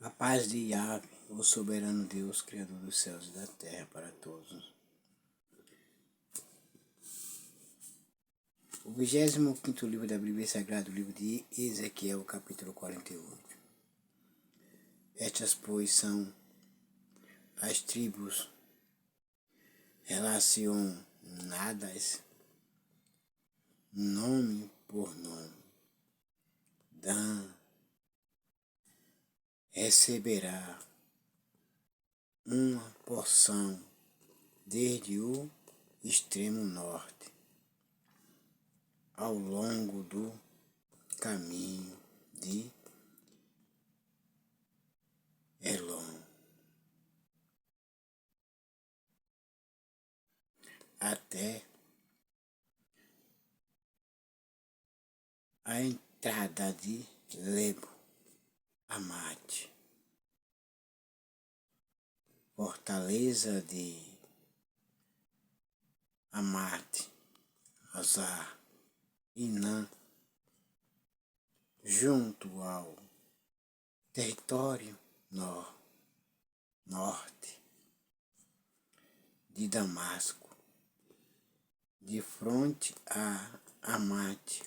A paz de Yahvé, o soberano Deus, Criador dos céus e da terra, para todos. O 25º livro da Bíblia Sagrada, o livro de Ezequiel, capítulo 48. Estas, pois, são as tribos relacionadas nome por nome. Dan receberá uma porção desde o extremo norte, ao longo do caminho de Elon, até a entrada de Lebo Amate, fortaleza de Amate, Azar, Inã, junto ao território norte de Damasco, de frente a Amate,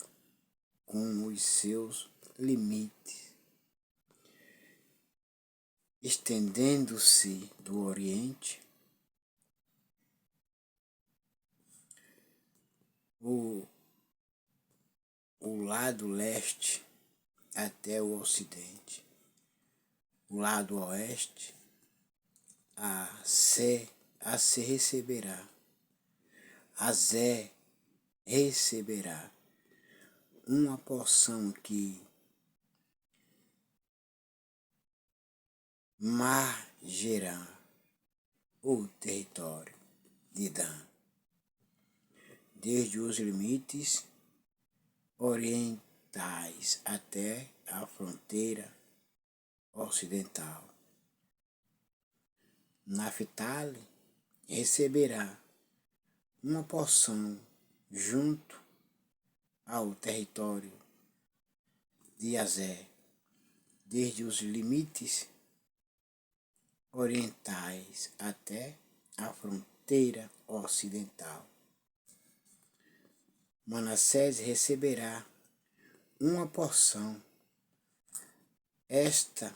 com os seus limites, estendendo-se do oriente o lado leste até o ocidente, o lado oeste se receberá, a Zé receberá uma porção que margerá o território de Dan, desde os limites orientais até a fronteira ocidental. Naftali receberá uma porção junto ao território de Azer, desde os limites orientais até a fronteira ocidental. Manassés receberá uma porção, esta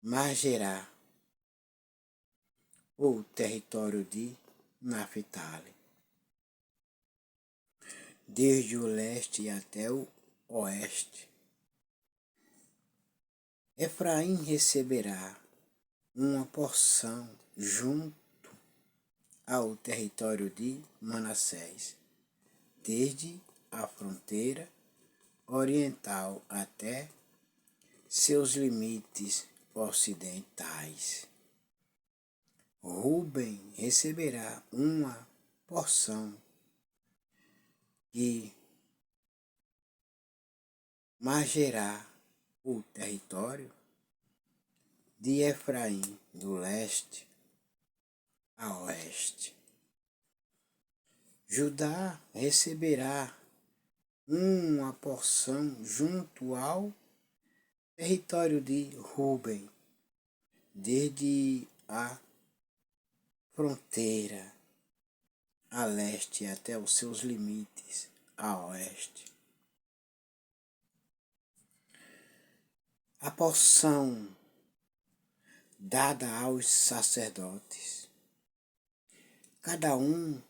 margerá o território de Naftali, desde o leste até o oeste. Efraim receberá uma porção junto ao território de Manassés, desde a fronteira oriental até seus limites ocidentais. Ruben receberá uma porção que margerá o território de Efraim do leste a oeste. Judá receberá uma porção junto ao território de Ruben, desde a fronteira a leste até os seus limites a oeste. A porção dada aos sacerdotes, cada um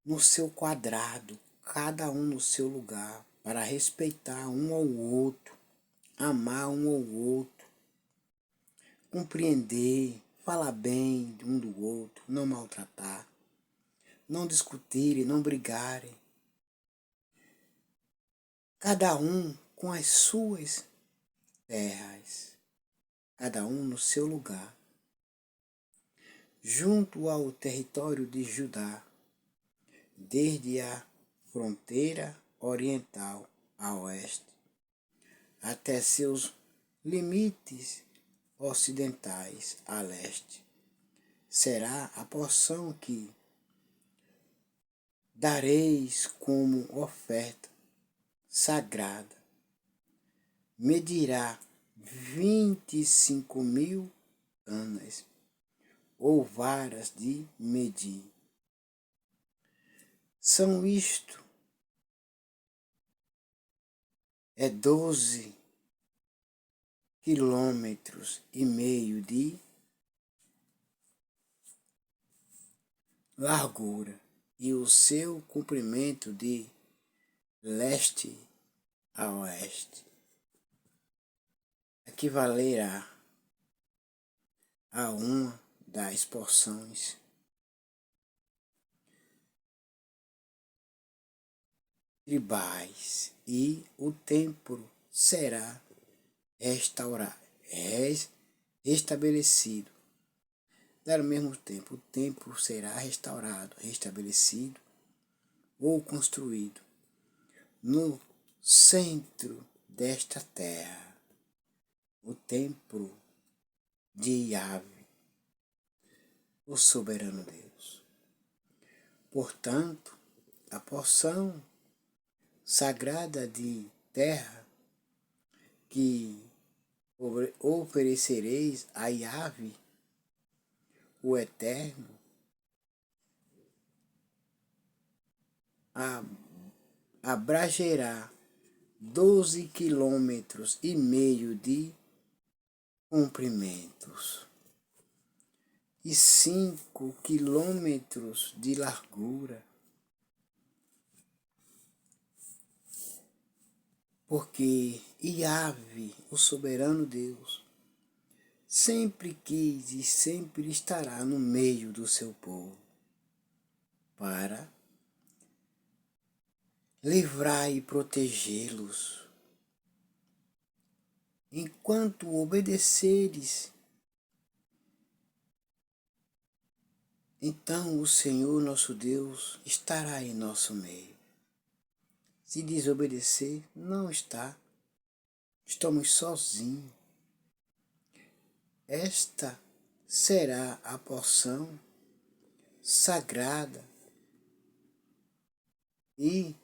no seu quadrado, cada um no seu lugar, para respeitar um ao outro, amar um ao outro, compreender, falar bem um do outro, não maltratar, não discutirem, não brigarem. Cada um com as suas terras, cada um no seu lugar, junto ao território de Judá, desde a fronteira oriental a oeste, até seus limites ocidentais a leste. Será a porção que dareis como oferta sagrada. Medirá 25.000 canas, ou varas de medir. São isto, 12,5 quilômetros de largura, e o seu comprimento de leste a oeste equivalerá a uma das porções tribais, e o templo será restabelecido. Ao mesmo tempo, o templo será restaurado, restabelecido ou construído no centro desta terra, o templo de Yahvé, o soberano Deus. Portanto, a porção sagrada de terra que oferecereis a Yahvé, o Eterno, abrangerá 12,5 quilômetros de comprimentos e 5 quilômetros de largura, porque Yahvé, o soberano Deus, sempre quis e sempre estará no meio do seu povo, para livrar e protegê-los. Enquanto obedeceres, então o Senhor nosso Deus estará em nosso meio. Se desobedecer, não está. Estamos sozinhos. Esta será a porção sagrada e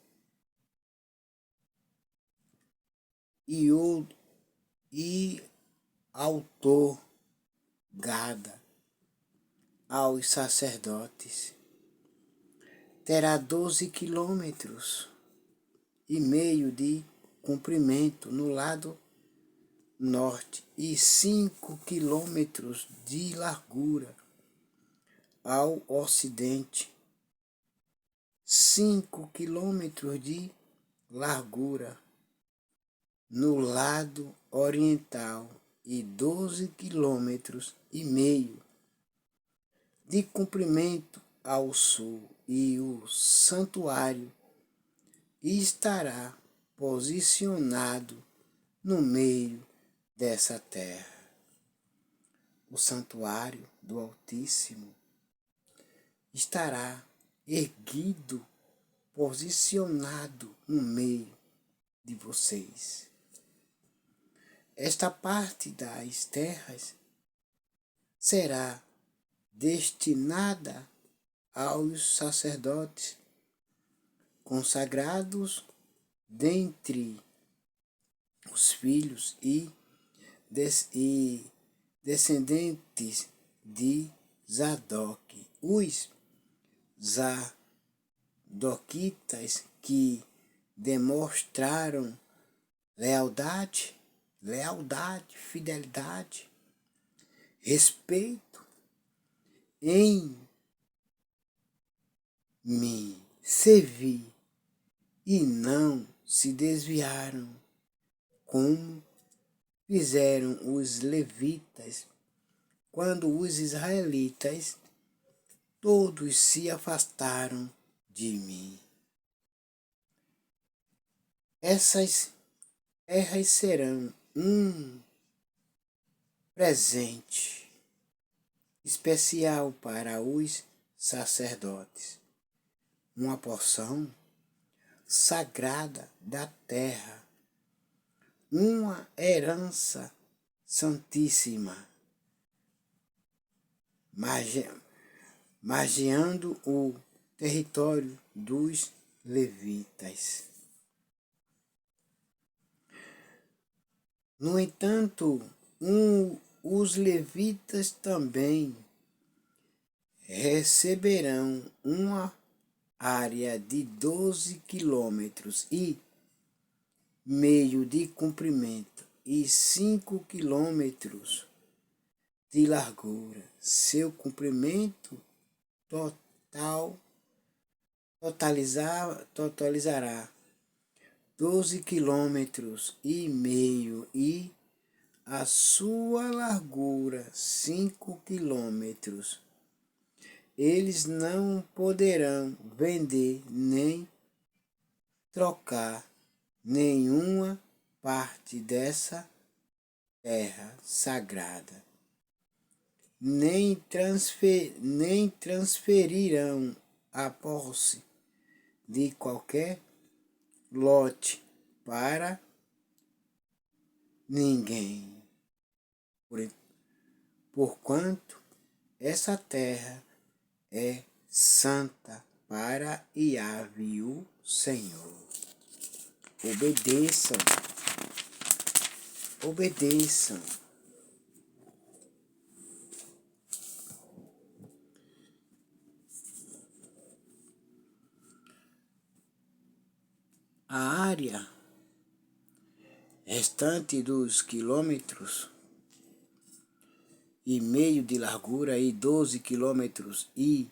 outorgada aos sacerdotes. Terá 12,5 quilômetros de comprimento no lado norte e 5 quilômetros de largura ao ocidente, 5 quilômetros de largura no lado oriental e 12,5 quilômetros de comprimento ao sul, e o santuário estará posicionado no meio dessa terra. O santuário do Altíssimo estará erguido, posicionado no meio de vocês. Esta parte das terras será destinada aos sacerdotes consagrados dentre os filhos e descendentes de Zadok. Os zadoquitas que demonstraram lealdade, fidelidade, respeito em me servir e não se desviaram, como fizeram os levitas, quando os israelitas todos se afastaram de mim. Essas terras serão um presente especial para os sacerdotes, uma porção sagrada da terra, uma herança santíssima, margeando o território dos levitas. No entanto, os levitas também receberão uma área de 12 quilômetros e meio de comprimento e 5 quilômetros de largura. Seu comprimento totalizará 12 quilômetros e meio e a sua largura 5 quilômetros. Eles não poderão vender nem trocar nenhuma parte dessa terra sagrada, nem transferirão a posse de qualquer lote para ninguém, porquanto essa terra é santa para Yahvé, o Senhor. Obedeçam, obedeçam. A área restante dos quilômetros e meio de largura e 12 quilômetros e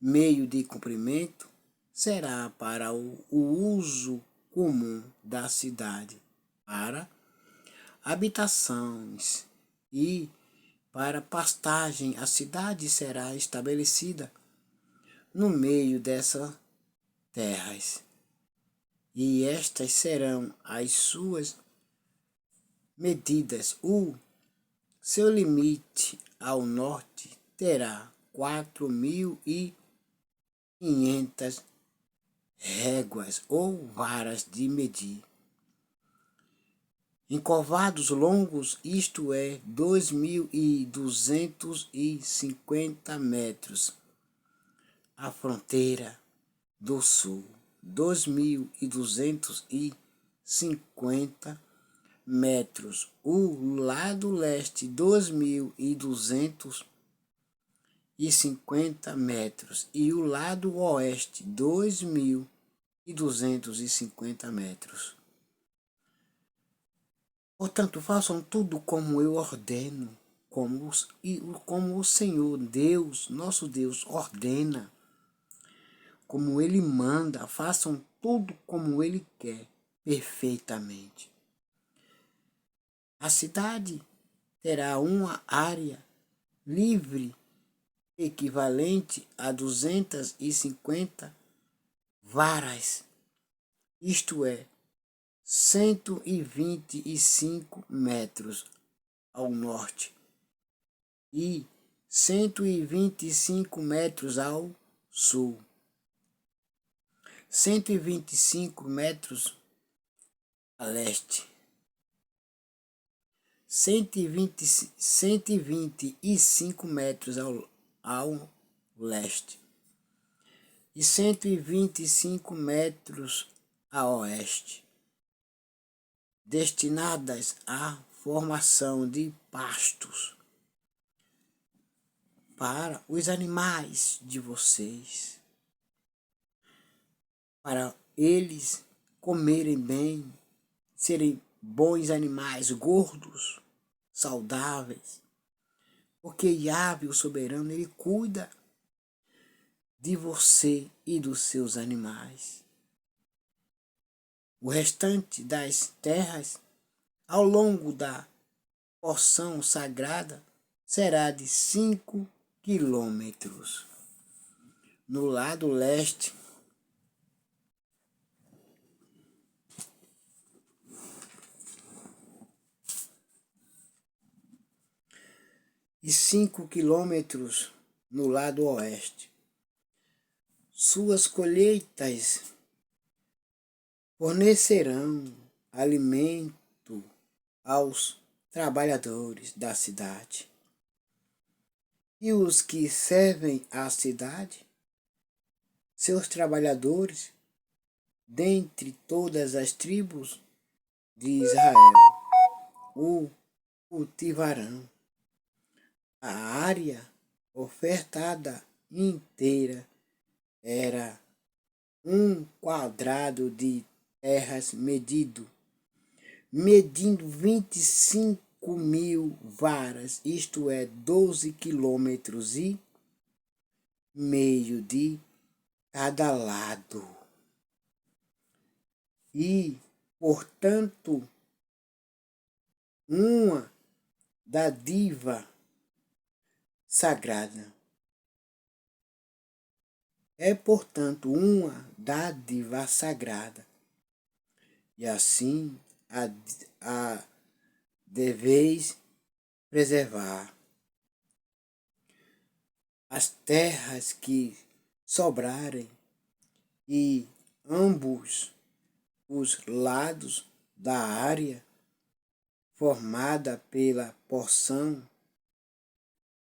meio de comprimento será para o uso comum da cidade, para habitações e para pastagem. A cidade será estabelecida no meio dessas terras, e estas serão as suas medidas. O seu limite ao norte terá 4.500 réguas ou varas de medir, encovados longos, isto é, 2.250 metros. A fronteira do sul, 2.250 metros. O lado leste, 2.250 metros. E o lado oeste, 2.250 metros. Portanto, façam tudo como eu ordeno, como o Senhor Deus, nosso Deus, ordena, como Ele manda. Façam tudo como Ele quer, perfeitamente. A cidade terá uma área livre equivalente a 250 varas, isto é, 125 metros ao norte e 125 metros ao sul, 125 metros a leste, 125 metros ao leste e 125 metros a oeste, destinadas à formação de pastos para os animais de vocês, para eles comerem bem, serem bons animais, gordos, saudáveis, porque Yahvé, o soberano, Ele cuida de você e dos seus animais. O restante das terras, ao longo da porção sagrada, será de 5 quilômetros. No lado leste, e 5 quilômetros no lado oeste. Suas colheitas fornecerão alimento aos trabalhadores da cidade. E os que servem à cidade, seus trabalhadores, dentre todas as tribos de Israel. o cultivarão. A área ofertada inteira era 1 quadrado de terras medindo 25.000 varas, isto é, 12,5 km de cada lado. E, portanto, uma dádiva sagrada. É, portanto, uma dádiva sagrada. E assim a deveis preservar. As terras que sobrarem e ambos os lados da área formada pela porção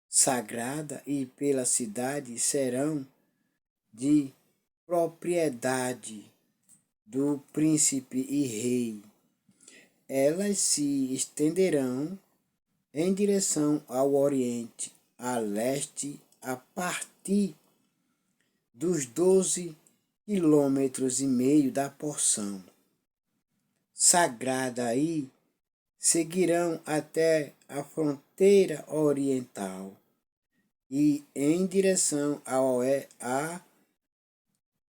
sagrada e pela cidade serão de propriedade do príncipe e rei. Elas se estenderão em direção ao oriente, a leste, a partir dos 12,5 km da porção sagrada e seguirão até a fronteira oriental e em direção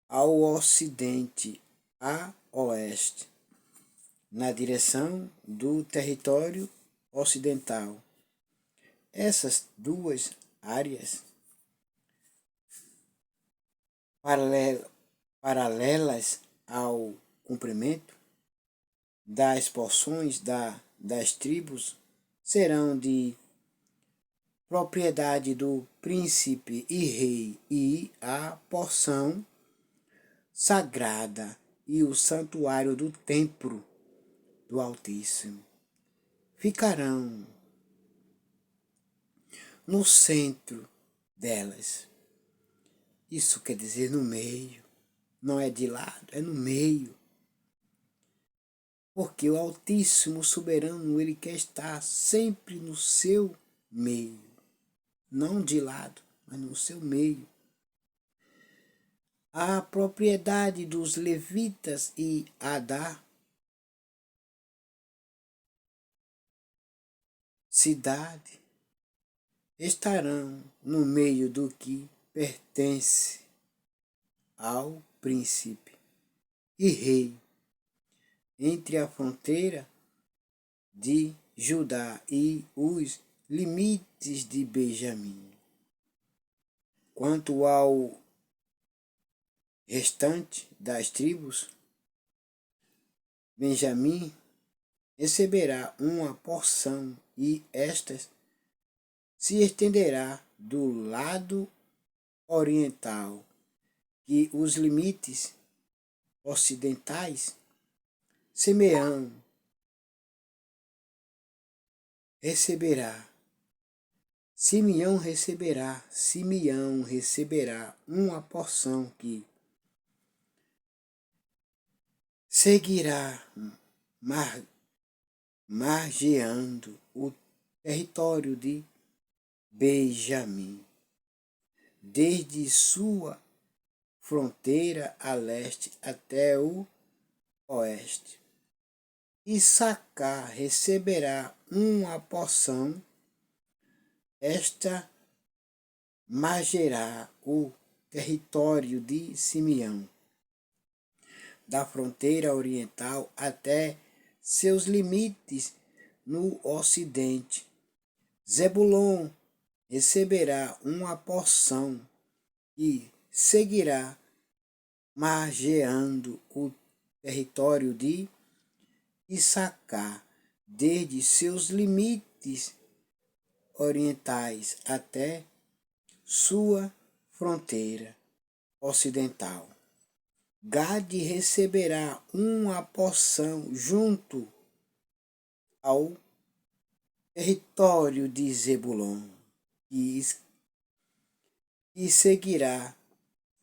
ao ocidente, a oeste, na direção do território ocidental. Essas duas áreas paralelas ao comprimento das porções das tribos serão de propriedade do príncipe e rei, e a porção sagrada e o santuário do templo do Altíssimo ficarão no centro delas. Isso quer dizer no meio, não é de lado, é no meio. Porque o Altíssimo Soberano, ele quer estar sempre no seu meio, não de lado, mas no seu meio. A propriedade dos levitas e a da cidade estarão no meio do que pertence ao príncipe e rei, entre a fronteira de Judá e os limites de Benjamim. Quanto ao restante das tribos, Benjamim receberá uma porção e esta se estenderá do lado oriental, que os limites ocidentais Simeão receberá uma porção que seguirá margeando o território de Benjamim, desde sua fronteira a leste até o oeste. Issacar receberá uma porção, esta margerá o território de Simeão, da fronteira oriental até seus limites no ocidente. Zebulon receberá uma porção e seguirá margeando o território de Issacar, desde seus limites orientais até sua fronteira ocidental. Gade receberá uma porção junto ao território de Zebulon e seguirá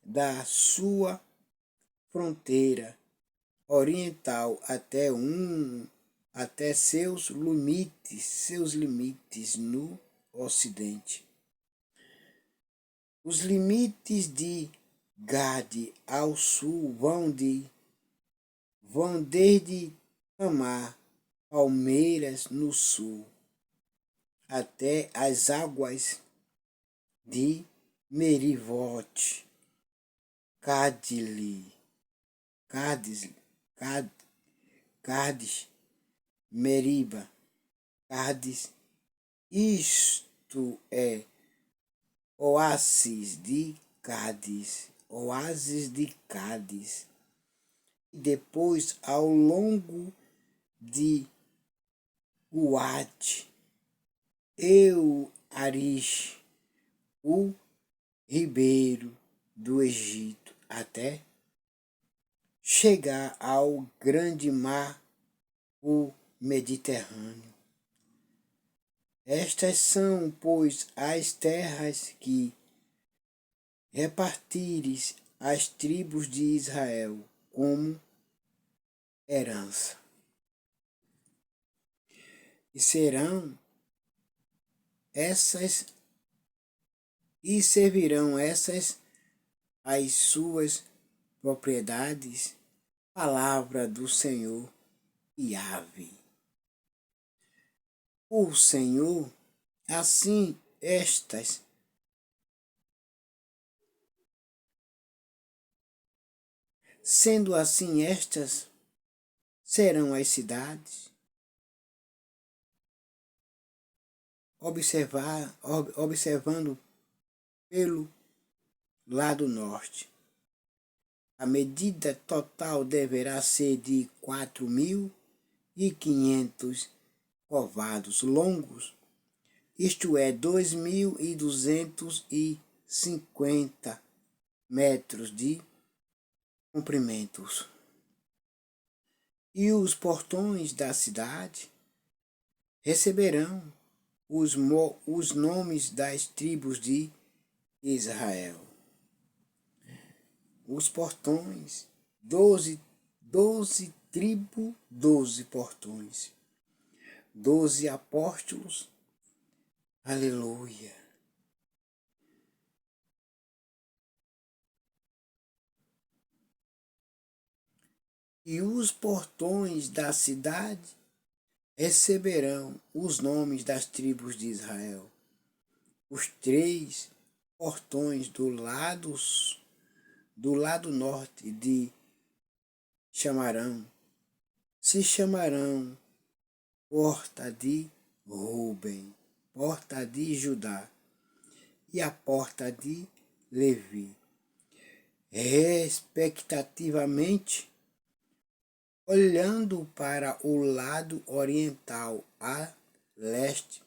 da sua fronteira oriental até seus limites no ocidente. Os limites de Gade ao sul vão desde Tamar, Palmeiras no sul, até as águas de Merivote, Cádiz, Cádiz, Meriba, Cádiz, isto é, Oásis de Cádiz, e depois ao longo de Uate, Arish, o ribeiro do Egito, até chegar ao grande mar, o Mediterrâneo. Estas são, pois, as terras que repartires as tribos de Israel como herança. E servirão essas as suas propriedades, palavra do Senhor Yahvé. O Senhor, assim sendo assim estas serão as cidades, observando pelo lado norte. A medida total deverá ser de 4.500 covados longos, isto é, 2.250 metros de comprimentos. E os portões da cidade receberão os nomes das tribos de Israel. Os portões, 12 tribos, 12 portões, 12 apóstolos, aleluia. E os portões da cidade receberão os nomes das tribos de Israel. Os 3 portões do lado norte se chamarão Porta de Ruben, Porta de Judá e a Porta de Levi, respectivamente, olhando para o lado oriental a leste,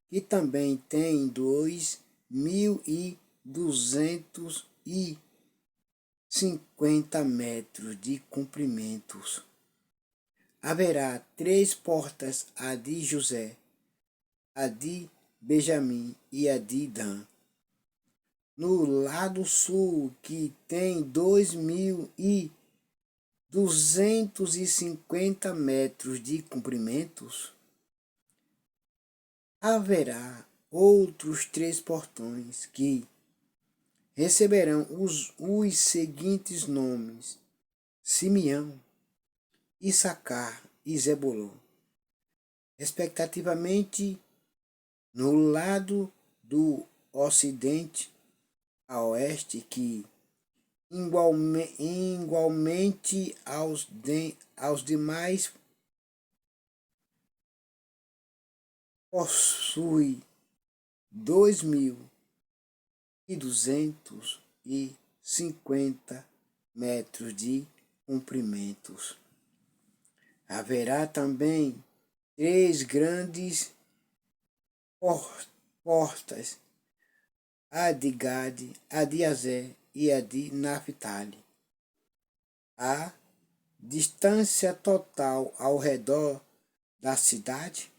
que também tem 2.250 metros de comprimentos. Haverá 3 portas, a de José, a de Benjamim e a de Dan. No lado sul, que tem 2.250 metros de comprimentos, haverá outros 3 portões que receberão os seguintes nomes: Simeão, Issacar e Zebulon, respectivamente, no lado do ocidente a oeste, que igualmente aos demais possui 2.250 metros de comprimentos. Haverá também 3 grandes portas, a de Gade, a de Azer e a de Naphtali. A distância total ao redor da cidade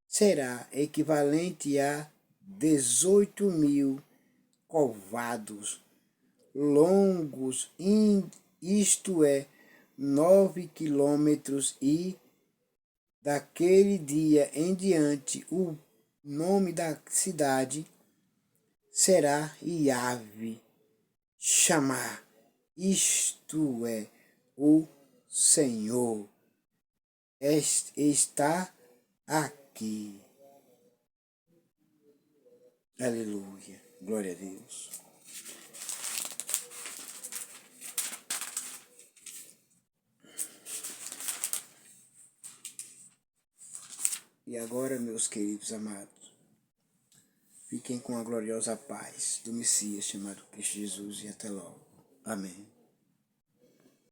será equivalente a 18.000 covados longos, isto é, 9 quilômetros e Daquele dia em diante, o nome da cidade será Iave Chamar, isto é, o Senhor está aqui. Aleluia, glória a Deus. E agora, meus queridos amados, fiquem com a gloriosa paz do Messias chamado Cristo Jesus e até logo. Amém.